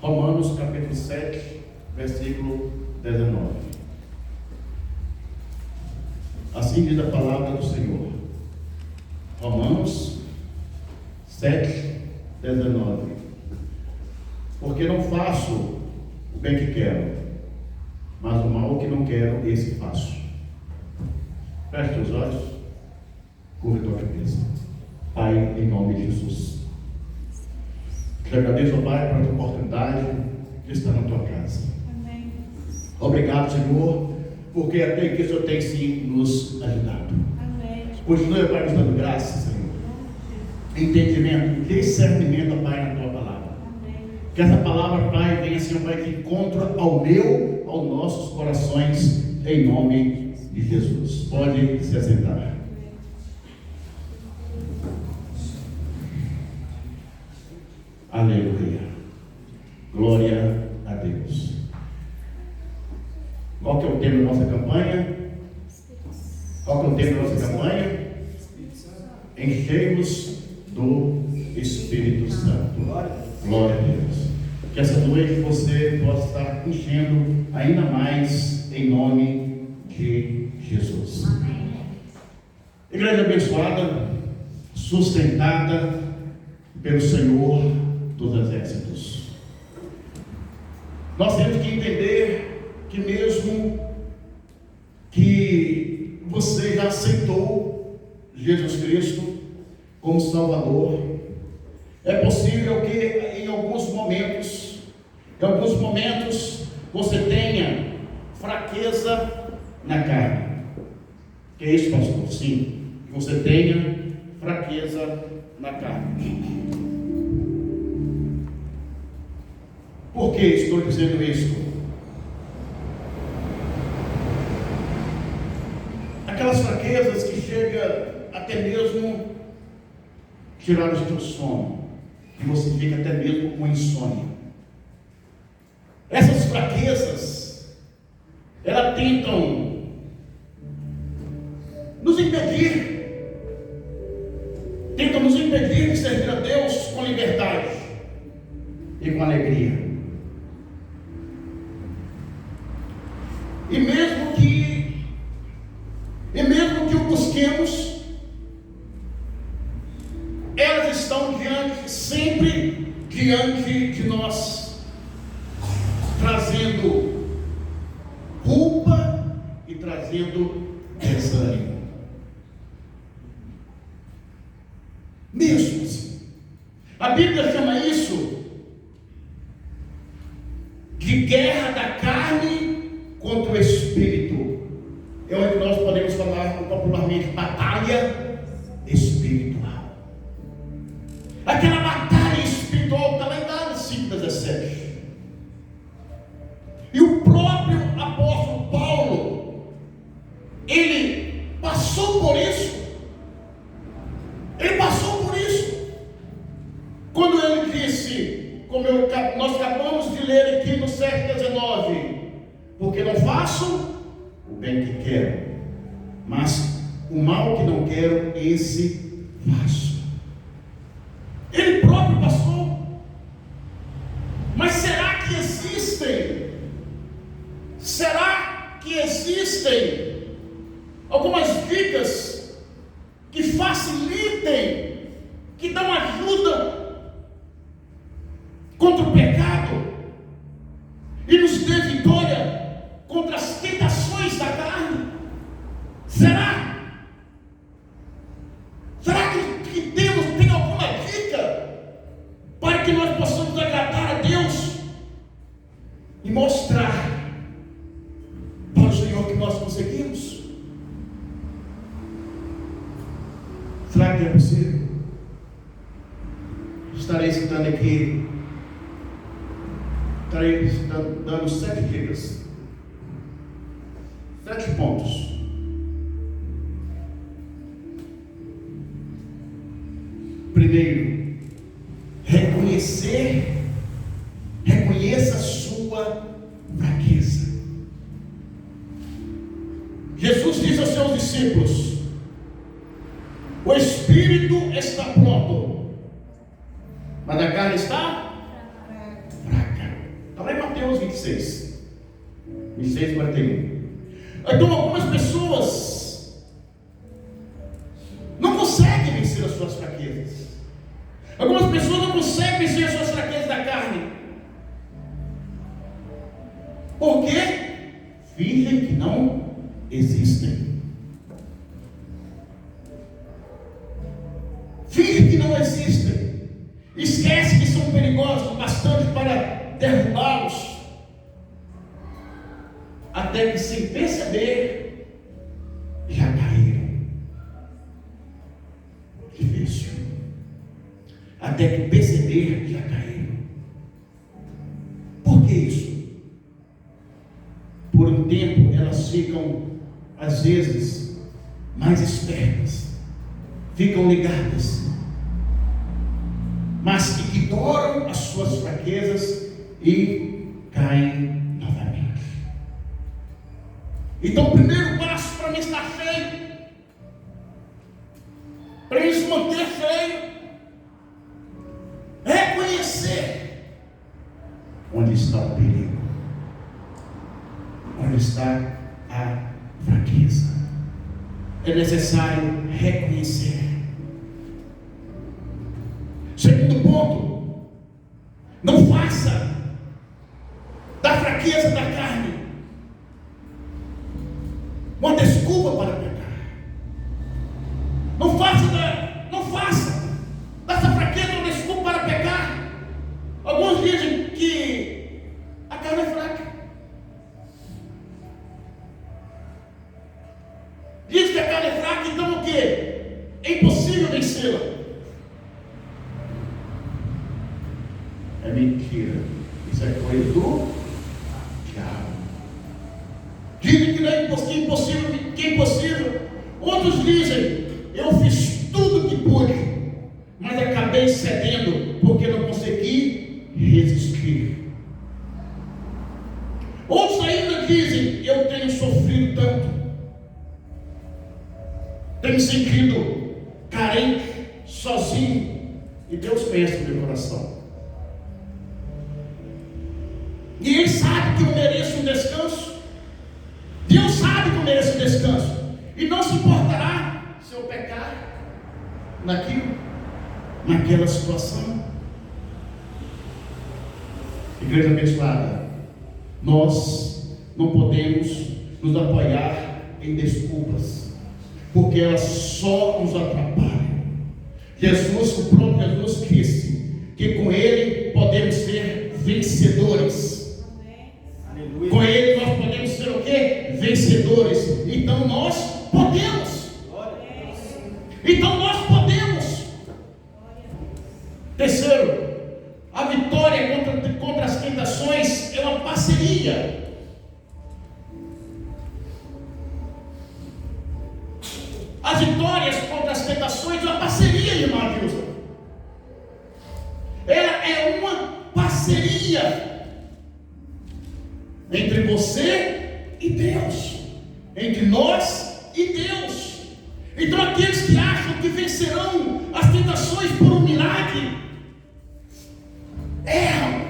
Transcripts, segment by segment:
Romanos capítulo 7, versículo 19. Assim diz a palavra do Senhor. Romanos 7, 19. Porque não faço o bem que quero, mas o mal que não quero, esse faço. Feche os olhos, curva a tua cabeça. Pai, em nome de Jesus, te agradeço, Pai, por essa oportunidade de estar na tua casa. Amém. Obrigado, Senhor, porque até aqui o Senhor tem sim nos ajudado. Amém. Continue, Pai, nos dando graça, Senhor, entendimento, discernimento, Pai, na tua palavra. Amém. Que essa palavra, Pai, venha, Senhor, Pai, de encontro ao meu, aos nossos corações, em nome de Jesus. Pode se assentar. Aleluia. Glória a Deus. Qual que é o tema da nossa campanha? Qual que é o tema da nossa campanha? Enchei-vos do Espírito Santo. Glória a Deus. Que essa noite você possa estar enchendo ainda mais em nome de Jesus. Igreja abençoada, sustentada pelo Senhor dos Exércitos. Nós temos que entender que mesmo que você já aceitou Jesus Cristo como Salvador, é possível que em alguns momentos você tenha fraqueza na carne. Que é isso, pastor? Sim, que você tenha fraqueza na carne. Por que estou dizendo isso? Aquelas fraquezas que chegam até mesmo tirar o teu sono, e você fica até mesmo com insônia. Essas fraquezas, elas tentam nos impedir de servir a Deus com liberdade e com alegria. E mesmo que o busquemos, elas estão sempre diante de nós, trazendo culpa e trazendo desânimo. Mesmo assim, a Bíblia chama isso de guerra da carne contra o espírito. É onde nós podemos falar popularmente batalha espiritual. Aquela batalha espiritual está lá em Gálatas 5,17. E o próprio apóstolo Paulo, ele passou por isso. Quando ele disse, como nós acabamos de ler aqui no 7,19, porque não faço o bem que quero, mas o mal que não quero, esse faço. Ele próprio passou. Mas será que existem algumas dicas que facilitem, que dão ajuda contra o pecado e nos dê vitória contra as tentações da carne? Será que tem alguma dica para que nós possamos agradar a Deus e mostrar para o Senhor que nós conseguimos? Será que é possível? Estarei citando aqui, dando 7 dicas, 7 pontos. Primeiro, reconheça a sua fraqueza. Jesus disse aos seus discípulos: o espírito está pronto, mas a carne está fraca. Mateus 26, 26 e 41. Então algumas pessoas não conseguem vencer as suas fraquezas. Algumas pessoas não conseguem vencer as suas fraquezas da carne. Por quê? Fingem que não existem. Fingem que não existem. Esquecem que são perigosos bastante para derrubá-los. Até que, sem perceber, já caíram de vez. Até que perceber, já caíram. Por que isso? Por um tempo elas ficam, às vezes, mais espertas, ficam ligadas, mas ignoram as suas fraquezas e caem novamente. Então o primeiro passo para mim estar cheio, para mim se manter cheio, é reconhecer onde está o perigo, onde está a fraqueza. É necessário reconhecer. Segundo ponto, não faça da fraqueza da carne uma desculpa para pecar. Não faça dessa fraqueza uma desculpa para pecar. Alguns dizem que a carne é fraca. Diz que a carne é fraca, então o quê? É impossível vencê-la. É mentira. Isso é coisa do diabo. Dizem que não é impossível, que é impossível. Outros dizem, eu fiz tudo o que pude, mas acabei cedendo, porque não consegui resistir. Outros ainda dizem, eu tenho sofrido tanto, tenho sentido carente, sozinho, e Deus conhece o meu coração. E Ele sabe que eu mereço um descanso. Deus sabe que eu mereço um descanso. E não se importará se eu pecar naquela situação. Igreja abençoada, nós não podemos nos apoiar em desculpas, porque elas só nos atrapalham. O próprio Jesus disse que com Ele podemos ser vencedores. Com Ele nós podemos ser o quê? Vencedores. Então nós podemos. Terceiro, a vitória contra as tentações é uma parceria. As vitórias contra as tentações é uma parceria, irmã Wilson. Ela é uma parceria entre você e Deus, entre nós e Deus. Então aqueles que acham que vencerão as tentações por um milagre, erram,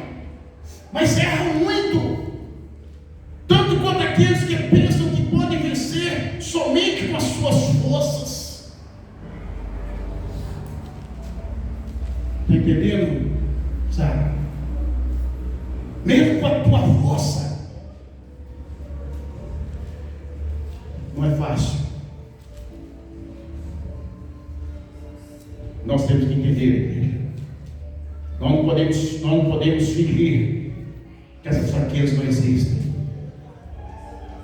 mas erram muito, tanto quanto aqueles que pensam que podem vencer somente com as suas forças. Está entendendo? Sabe? Mesmo com a tua força, não é fácil. Nós temos que entender, igreja. Nós não podemos fingir que essas fraquezas não existem.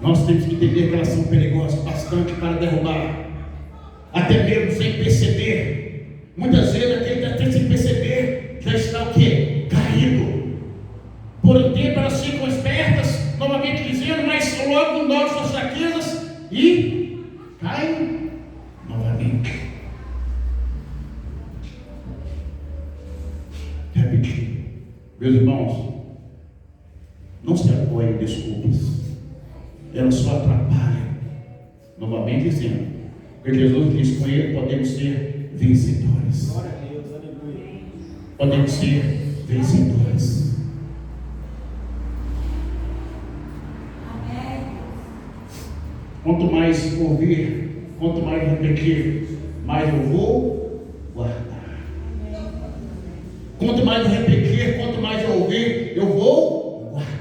Nós temos que entender que elas são perigosas bastante para derrubar, até mesmo sem perceber. Muitas vezes aquele até sem perceber já está o quê? Caído. Por um tempo elas ficam espertas, novamente dizendo, mas logo ignoram suas fraquezas e caem novamente. Repetir, meus irmãos, não se apoiem em desculpas, elas só atrapalham. Novamente dizendo, porque Jesus diz, com Ele podemos ser vencedores. Glória a Deus, aleluia. Podemos ser vencedores. Quanto mais ouvir, quanto mais repetir, mais eu vou guardar. Quanto mais eu repetir, quanto mais eu ouvir, eu vou guardar.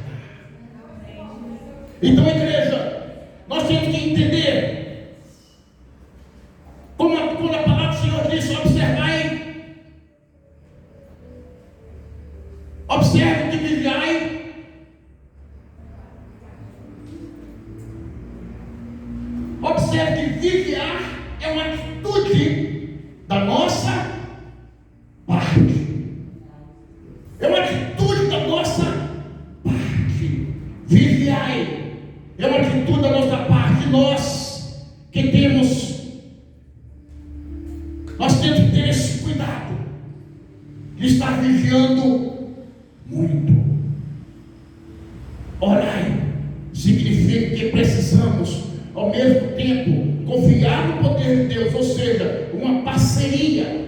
Então, igreja, nós temos que entender, quando a palavra do Senhor diz: observe que vigiai. Observe que vigiar é uma atitude da nossa parte. É uma atitude da nossa parte. Vigiai é uma atitude da nossa parte. Nós que temos que ter esse cuidado de estar vigiando muito. Orai significa que precisamos, ao mesmo tempo, confiar no poder de Deus, ou seja, uma parceria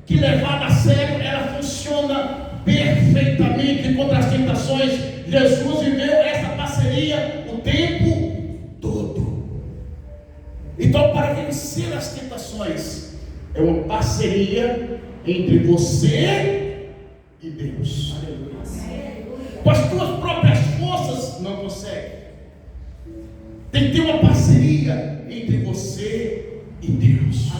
que, levada a sério, ela funciona perfeitamente contra as tentações. Jesus viveu essa parceria o tempo todo. Então, para vencer as tentações, é uma parceria entre você e Deus. Com as tuas próprias forças não consegue. Tem que ter uma parceria entre você e Deus.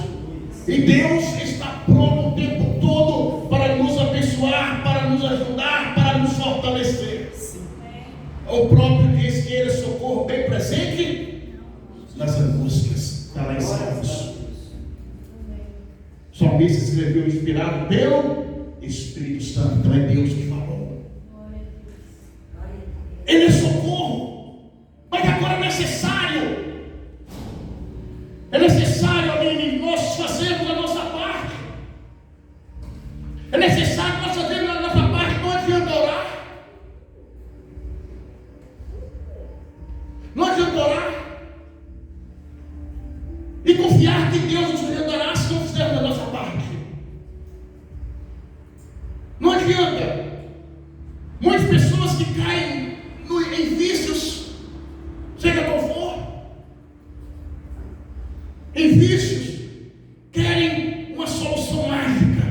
E Deus está pronto o tempo todo para nos abençoar, para nos ajudar, para nos fortalecer. O próprio diz que Ele é socorro bem presente nas angústias. Está lá em Salmos. O salmista escreveu inspirado pelo Espírito Santo. Então é Deus que falou. Ele é socorro, mas agora é necessário, amém, nós fazermos a nossa parte. É necessário nós fazermos a nossa parte. Não adianta orar, e confiar que Deus nos ajudará se não fizermos a nossa parte. Não adianta. Muitas pessoas que caem em vícios, seja qual for, em vícios, querem uma solução mágica,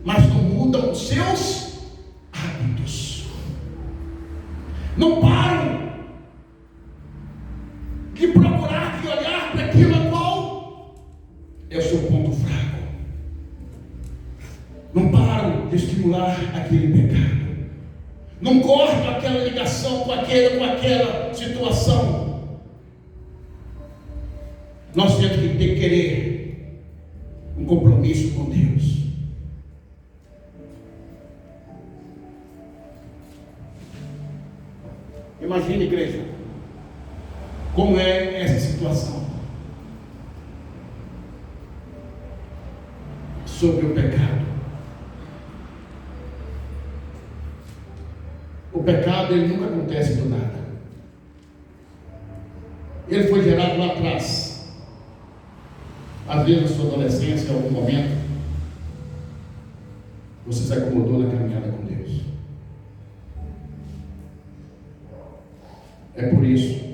mas não mudam os seus hábitos, não param de procurar, de olhar para aquilo qual é o seu ponto fraco, não param de estimular aquele pecado, não cortam aquela ligação com aquela situação. Nós temos que querer um compromisso com Deus. Imagine, igreja, como é essa situação sobre o pecado. O pecado, ele nunca acontece do nada. Ele foi gerado lá atrás. Às vezes, na sua adolescência, em algum momento, você se acomodou na caminhada com Deus. É por esse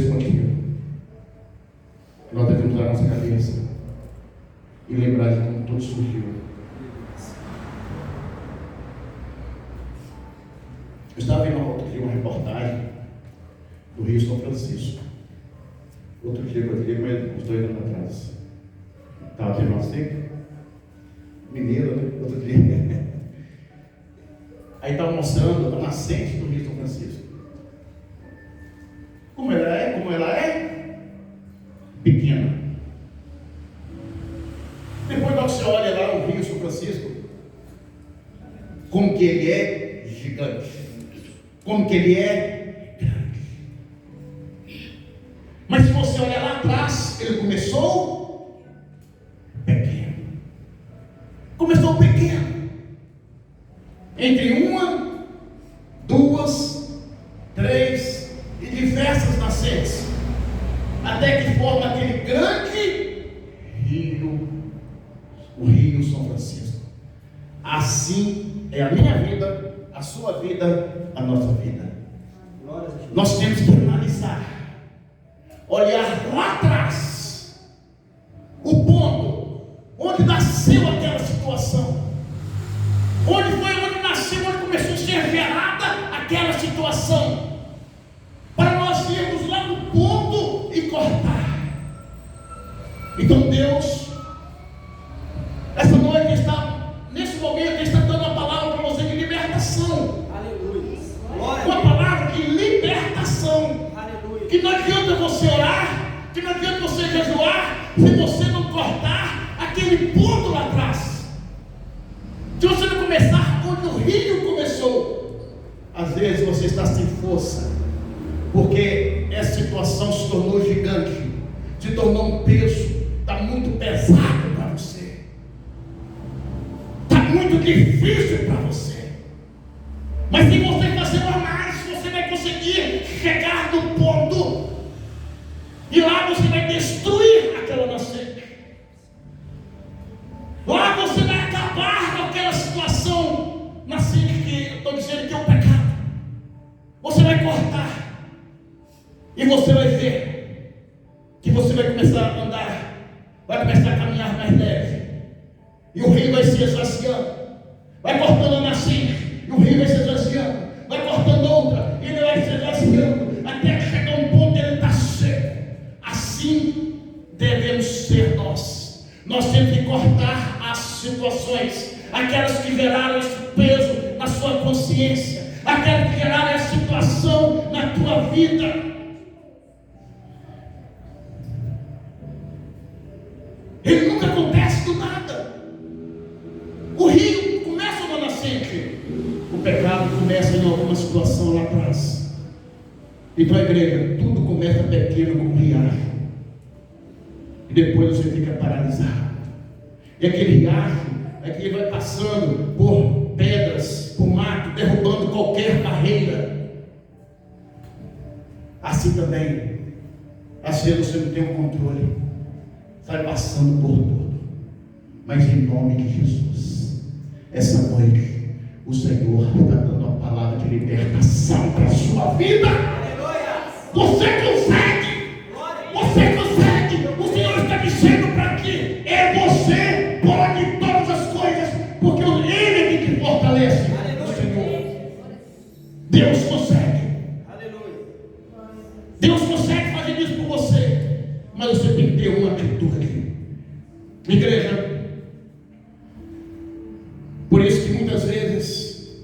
motivo, que nós devemos dar a nossa cabeça e lembrar de como tudo surgiu. Eu estava vendo outro dia uma reportagem do Rio São Francisco. Outro dia, mas uns 2 anos atrás. Estava tendo uma seca. Mineiro, né? Outro dia. Aí estava mostrando a nascente do Rio São Francisco. Como ela é? Pequena. Depois você olha lá o Rio São Francisco, como que ele é gigante. Como que ele é grande. Mas se você olhar lá atrás, ele começou pequeno. Entre 1, 2, 3 e diversas nascentes, até que forma aquele grande rio, o Rio São Francisco. Assim é a minha vida, a sua vida, a nossa vida. Nós temos que analisar, olhar lá atrás, o ponto, onde nasceu aquela situação, onde nasceu, onde começou a ser gerada aquela situação, para nós irmos lá no ponto e cortar. Então Deus, essa noite está, nesse momento, está dando uma palavra para você de libertação. Aleluia. Uma palavra de libertação. Aleluia. Que não adianta você orar, que não adianta você jejuar, se você não cortar aquele ponto lá atrás. Se você não começar onde o rio começou. Às vezes você está sem força, porque essa situação se tornou gigante, se tornou um peso, está muito pesado para você, está muito difícil para você. Mas se você fazer uma análise, você vai conseguir chegar no ponto, e lá você vai destruir aquela nascente. Lá você vai acabar com aquela situação nascente que eu estou dizendo que é o pecado. Você vai cortar, e você vai ver que você vai começar a andar, vai começar a caminhar mais leve, e o rio vai se esvaziando, vai cortando a nascente, e o rio vai se esvaziando, vai cortando outra, e ele vai se esvaziando, até que chegar um ponto e ele está seco. Assim devemos ser nós. Nós temos que cortar as situações, aquelas que geraram esse peso na sua consciência, aquelas que geraram essa situação na tua vida. Ele nunca acontece do nada. O rio começa numa nascente, o pecado começa em alguma situação lá atrás. Então, a igreja, tudo começa pequeno como um riacho, e depois você fica paralisado. E aquele riacho é que ele vai passando por pedras, por mato, derrubando qualquer barreira. Assim também, às vezes você não tem o controle, sai passando por tudo, mas em nome de Jesus, essa noite o Senhor está dando uma palavra de libertação para a sua vida. Você consegue, você consegue. O Senhor está dizendo para que você pode todas as coisas, porque Ele é que te fortalece. O Senhor, Deus consegue. Deus consegue fazer isso por você, mas você tem que ter uma atitude. Igreja, por isso que muitas vezes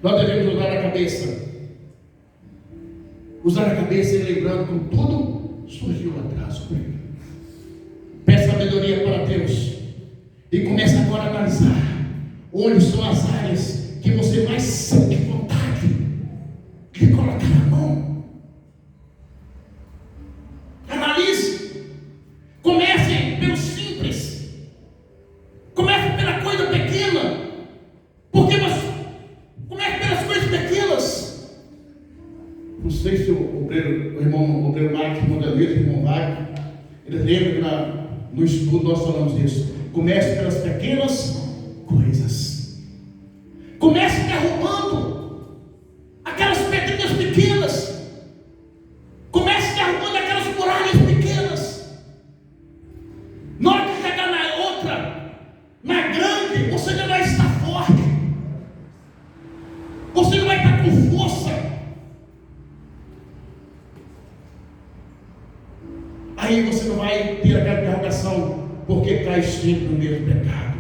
nós devemos usar a cabeça. Usar a cabeça e lembrando como tudo surgiu lá atrás. Peça sabedoria para Deus e comece agora a analisar onde são as áreas que você mais sente vontade de colocar a mão. Analise. Comece pelo simples. Comece pela coisa pequena. Porque você comece pelas coisas pequenas. Não sei se o obreiro Marcos Modeliza, o irmão Wagner, eles lembram que no estudo nós falamos isso. Comece pelas pequenas coisas. Comece derrubando aquelas pedrinhas pequenas. Comece derrubando aquelas muralhas pequenas. Na hora que chegar na outra, na grande, você já vai estar forte. Você não vai estar com força. Aí você não vai ter aquela interrogação, porque cai sempre no mesmo pecado.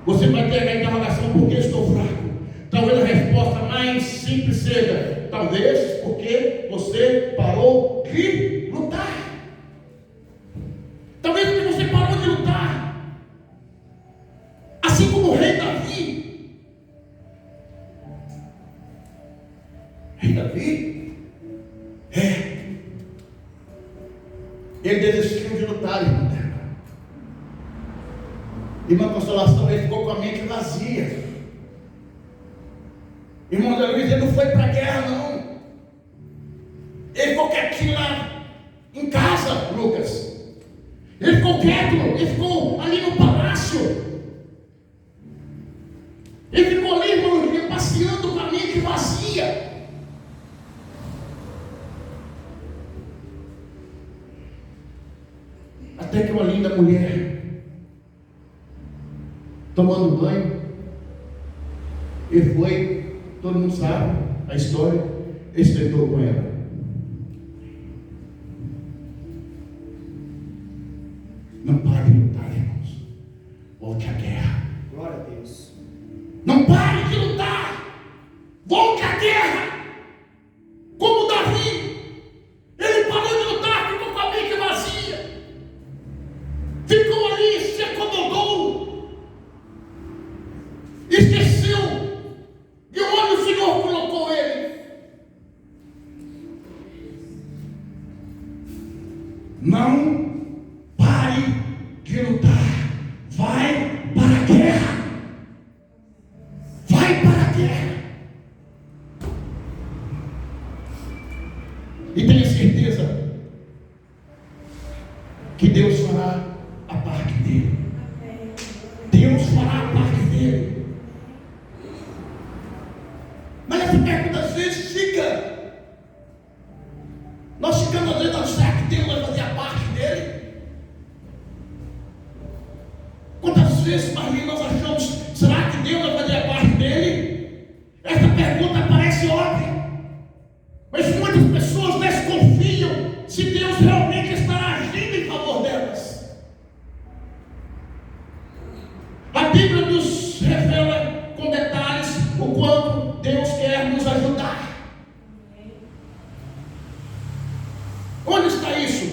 Você vai ter aquela interrogação, porque estou fraco. Talvez a resposta mais simples seja, talvez porque você parou de lutar. Talvez porque você parou de lutar. Assim como o rei Davi. Rei Davi? Ele desistiu de lutar, irmão. Irmã Consolação, ele ficou com a mente vazia. Irmão Zé Luiz, ele não foi para a guerra, não. Ele ficou quietinho lá em casa, Lucas. Ele ficou quieto, ele ficou ali no palácio. Ele ficou ali, irmão, passeando. uma linda mulher tomando banho. Ele foi, todo mundo sabe a história, ele se deitou com ela. Não pare de lutar, irmãos. Volte à guerra. Glória a Deus. Não pare de lutar. Volte à guerra. Como Davi. Ele parou de lutar, ficou com a mente vazia. Ficou ali, se acomodou. Esqueceu de onde o Senhor colocou ele. Não pare de lutar. Vai para a guerra. Vai para a guerra. E tenha certeza que Deus fará a parte dele. Deus fará a parte dele. Mas essa pergunta às vezes fica. Nós ficamos às vezes não, será que Deus vai fazer a parte dele? Quantas vezes, Marli, nós achamos, será que Deus vai fazer a parte dele? Essa pergunta parece óbvia. Mas muitas pessoas desconfiam se Deus realmente estará agindo em favor delas. A Bíblia nos revela com detalhes o quanto Deus quer nos ajudar. Onde está isso?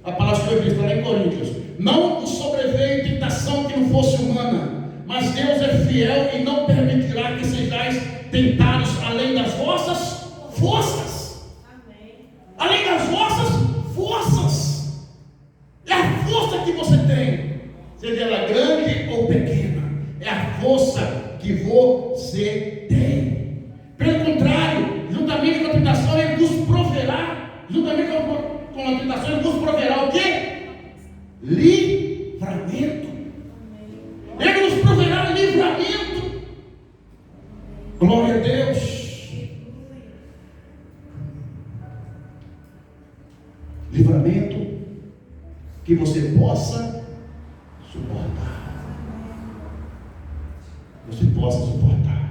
A palavra do Senhor está lá em Coríntios. Não vos sobreveio tentação que não fosse humana, mas Deus é fiel e não permitirá que sejais tentados além das vossas forças. Além das vossas forças. É a força que você tem, seja ela grande ou pequena, é a força que você tem. Pelo contrário, juntamente com a tentação, ele vos proverá, juntamente com a tentação, ele vos proverá o quê? Livramento. Ele nos proverá livramento. Glória a Deus. Livramento que você possa suportar. Você possa suportar.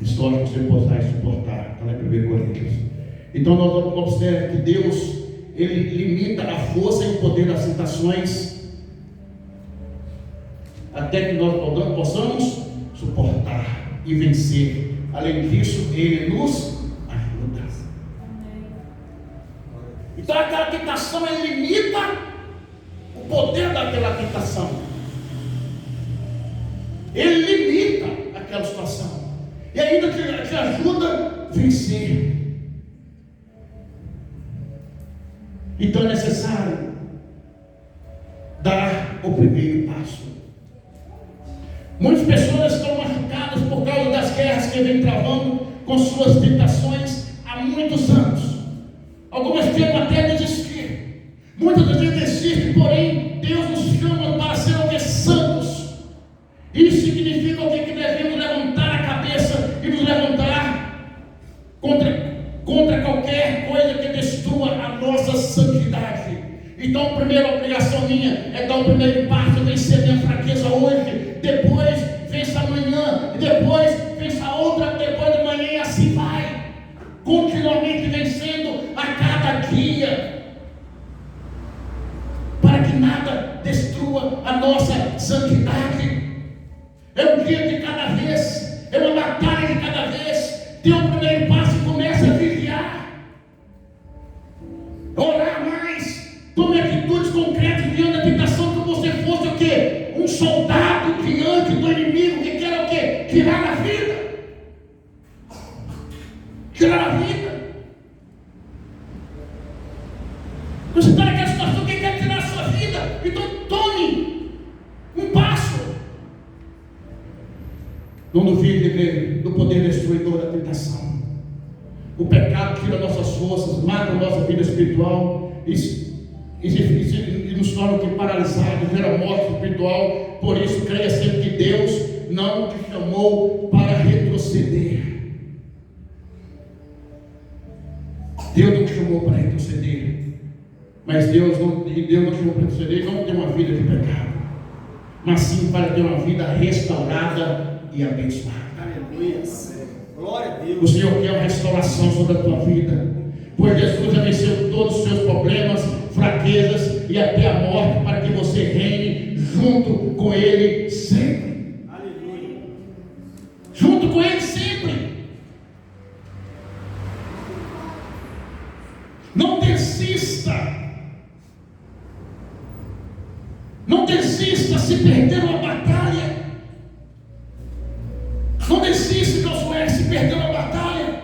História que você possa suportar. Está lá em 1 Coríntios. Então nós vamos observar que Deus, Ele limita a força e o poder das tentações até que nós possamos suportar e vencer. Além disso, Ele nos ajuda. Então aquela tentação, Ele limita o poder daquela tentação. Ele limita aquela situação. E ainda te ajuda a vencer. Então é necessário dar o primeiro passo. Muitas pessoas estão machucadas por causa das guerras que vem travando com suas tentações há muitos anos. Algumas chegam até a desistir. Muitas vezes desistem, porém Deus nos chama para ser o que? Santos. Isso significa o que? Que devemos levantar a cabeça e nos levantar contra qualquer coisa que destrua a nossa santidade. Então a primeira obrigação minha é dar o primeiro passo, vencer minha fraqueza hoje, depois vença amanhã, e depois vença outra, depois de manhã, e assim vai, continuamente vencendo a cada dia, para que nada destrua a nossa santidade. É um dia de cada vez, é uma batalha de cada vez. Dê o primeiro passo e comece a vigiar, orar mais, tome atitudes concretas diante da tentação, que você fosse o quê? Um soldado diante do inimigo que quer o quê? Tirar a vida. Tirar a vida. Você está naquela situação que quer tirar a sua vida, então tome um passo. Não duvide do poder destruidor da tentação. O pecado tira nossas forças, mata a nossa vida espiritual e nos torna paralisados, gera morte espiritual. Por isso, creia sempre que Deus não te chamou para retroceder. Deus não te chamou para retroceder, mas Mas Deus não chamou para você não ter uma vida de pecado, mas sim para ter uma vida restaurada e abençoada. Aleluia. Glória a Deus. O Senhor quer uma restauração sobre a tua vida, pois Jesus já venceu todos os seus problemas, fraquezas e até a morte, para que você reine junto com Ele sempre. Aleluia. Junto com Ele sempre. Não desista. Não desista se perder uma batalha. Não desista, Josué, se perder uma batalha.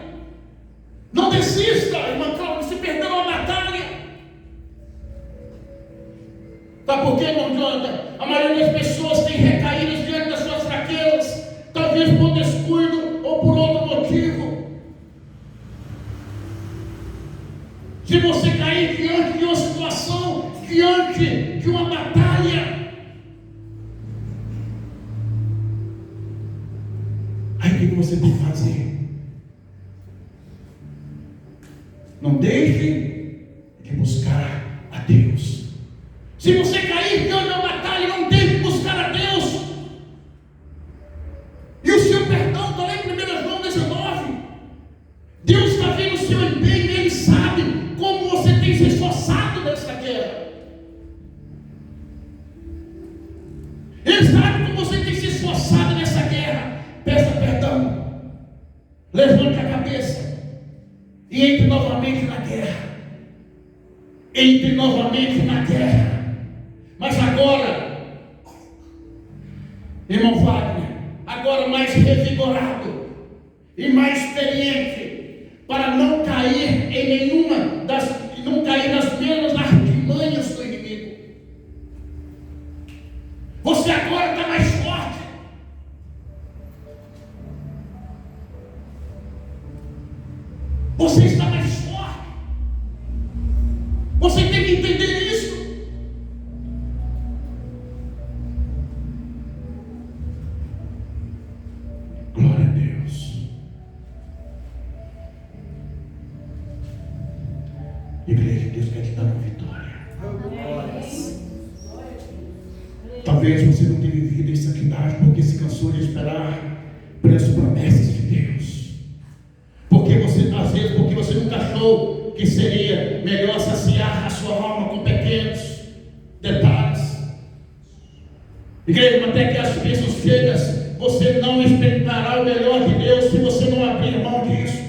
Não desista, irmã Cláudia, se perder uma batalha. Sabe por quê, irmão Jonathan? A maioria das pessoas tem recaídas diante das suas fraquezas, talvez por descuido ou por outro motivo. Se você cair diante de uma situação, diante de uma batalha, aí o que você tem que fazer? Não deixe de buscar a Deus. Se você cair diante de uma batalha, não deixe de buscar a Deus. E o seu perdão está lá em 1 João 19. Deus está vendo o seu empenho e Ele sabe como você tem se esforçado nessa guerra. Ele sabe como você tem se esforçado nessa guerra. Peça perdão. Levante a cabeça e entre novamente na guerra. Entre novamente na guerra. Mas agora, irmão Wagner, agora mais revigorado e mais experiente, para não cair em nenhuma não cair nas mesmas artimanhas do inimigo. Você agora está mais forte. Você está mais forte. Você tem que entender isso. Glória a Deus. Igreja, Deus quer te dar uma vitória. Talvez você não tenha vivido em santidade porque se cansou de esperar pelas promessas de Deus. Porque você, às vezes, porque você nunca achou que seria melhor saciar a sua alma com pequenos detalhes. Igreja, até que as bênçãos chegas, você não experimentará o melhor de Deus se você não abrir mão disso.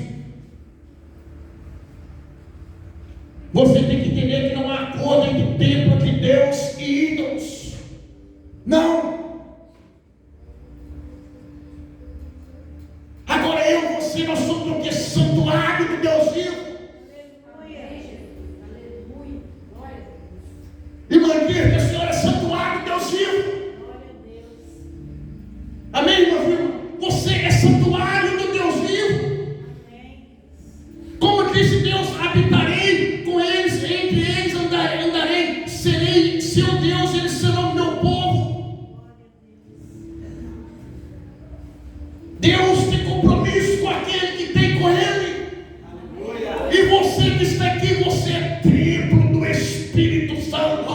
Você tem que entender que não há acordo entre o templo de Deus e ídolos. Não. Agora eu e você, nós somos o que? Santuário do Deus vivo. Irmã Dirka, a senhora é santuário do Deus vivo. Amém, irmã Vilma? Você é santuário do Deus vivo. Como disse Deus, habitarei com eles, entre eles andarei, serei seu Deus, eles serão meu povo. Deus tem compromisso com aquele que tem com Ele. E você que está aqui, você é templo do Espírito Santo.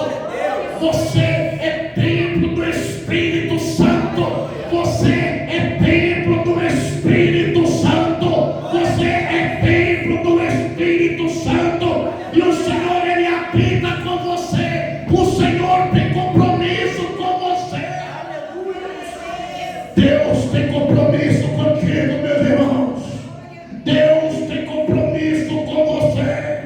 Você é templo do Espírito Santo. Você é templo do Espírito Santo. Você é templo do Espírito Santo. E o Senhor, Ele habita com você. O Senhor tem compromisso com você. Deus tem compromisso contigo, meus irmãos. Deus tem compromisso com você.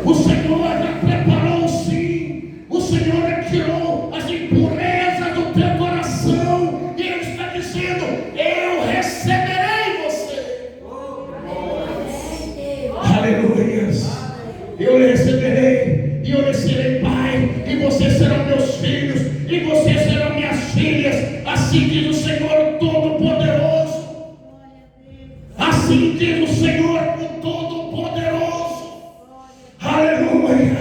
O Senhor já preparou sim. O Senhor já tirou as impurezas do teu coração. E Ele está dizendo: eu receberei você. Aleluias. Eu lhe receberei. E eu lhe serei pai. E vocês serão meus filhos. E vocês serão minhas filhas. Assim diz o Senhor Todo-Poderoso. Assim diz o Senhor o Todo-Poderoso. Aleluia.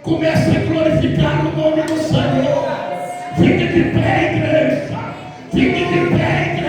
Comece a glorificar o nome do Senhor. Fique de pé, igreja. Fique de pé, igreja.